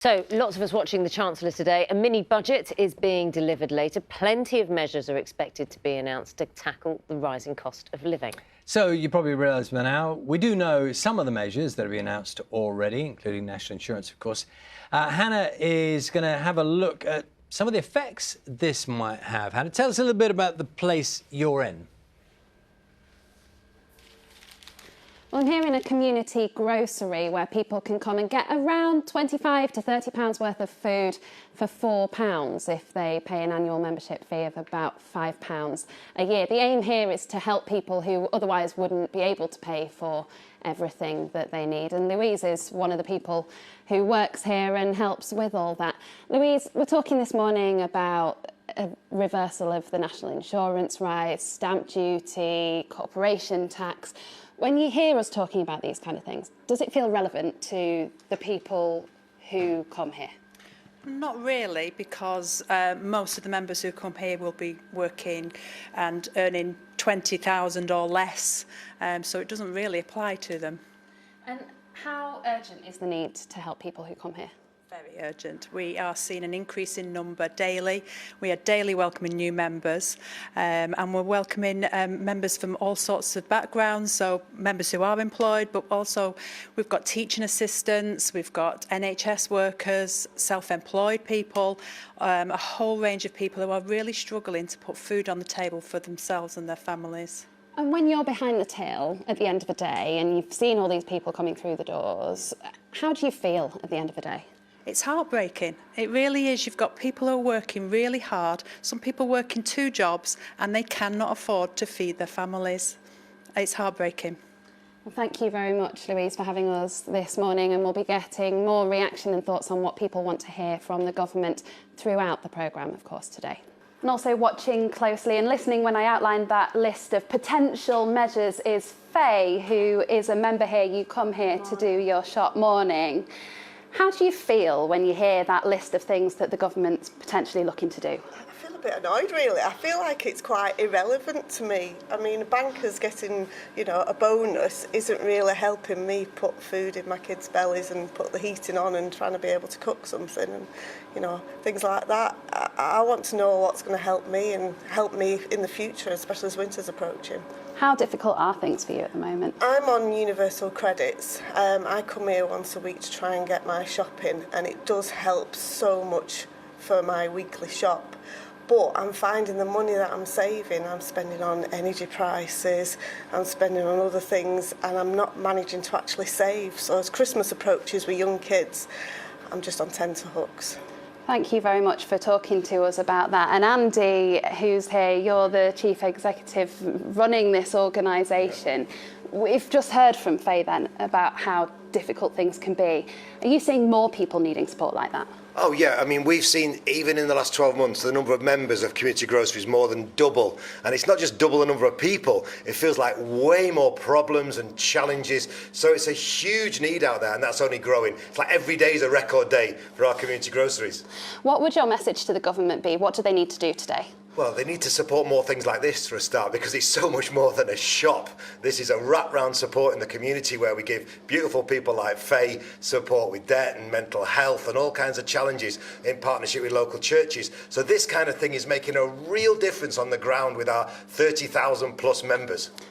So, lots of us watching the Chancellor today. A mini budget is being delivered later. Plenty of measures are expected to be announced to tackle the rising cost of living. So you probably realise by now, we do know some of the measures that have been announced already, including national insurance, of course. Hannah is going to have a look at some of the effects this might have. Hannah, tell us a little bit about the place you're in. Well, I'm here in a community grocery where people can come and get around £25 to £30 worth of food for £4 if they pay an annual membership fee of about £5 a year. The aim here is to help people who otherwise wouldn't be able to pay for everything that they need. And Louise is one of the people who works here and helps with all that. Louise, we're talking this morning about a reversal of the national insurance rise, stamp duty, corporation tax. When you hear us talking about these kind of things, does it feel relevant to the people who come here? Not really, because most of the members who come here will be working and earning 20,000 or less, so it doesn't really apply to them. And how urgent is the need to help people who come here? Very urgent. We are seeing an increase in number daily. We are daily welcoming new members, and we're welcoming members from all sorts of backgrounds, so members who are employed, but also we've got teaching assistants, we've got NHS workers, self-employed people, a whole range of people who are really struggling to put food on the table for themselves and their families. And when you're behind the till at the end of the day and you've seen all these people coming through the doors, how do you feel at the end of the day? It's heartbreaking. It really is. You've got people who are working really hard. Some people working 2 jobs and they cannot afford to feed their families. It's heartbreaking. Well, thank you very much, Louise, for having us this morning, and we'll be getting more reaction and thoughts on what people want to hear from the government throughout the programme, of course, today. And also watching closely and listening when I outlined that list of potential measures is Faye, who is a member here. You come here to do your shop morning. How do you feel when you hear that list of things that the government's potentially looking to do? I feel a bit annoyed, really. I feel like it's quite irrelevant to me. I mean, bankers getting, a bonus isn't really helping me put food in my kids' bellies and put the heating on and trying to be able to cook something and, things like that. I want to know what's going to help me and help me in the future, especially as winter's approaching. How difficult are things for you at the moment? I'm on universal credits. I come here once a week to try and get my shopping, and it does help so much for my weekly shop. But I'm finding the money that I'm saving, I'm spending on energy prices, I'm spending on other things, and I'm not managing to actually save. So as Christmas approaches with young kids, I'm just on tenterhooks. Thank you very much for talking to us about that. And Andy, who's here, you're the Chief Executive running this organisation. We've just heard from Faye then about how difficult things can be. Are you seeing more people needing support like that? Oh yeah, I mean, we've seen, even in the last 12 months, the number of members of Community Groceries more than double. And it's not just double the number of people, it feels like way more problems and challenges. So it's a huge need out there, and that's only growing. It's like every day is a record day for our Community Groceries. What would your message to the government be? What do they need to do today? Well, they need to support more things like this for a start, because it's so much more than a shop. This is a wrap-round support in the community where we give beautiful people like Faye support with debt and mental health and all kinds of challenges in partnership with local churches. So this kind of thing is making a real difference on the ground with our 30,000 plus members.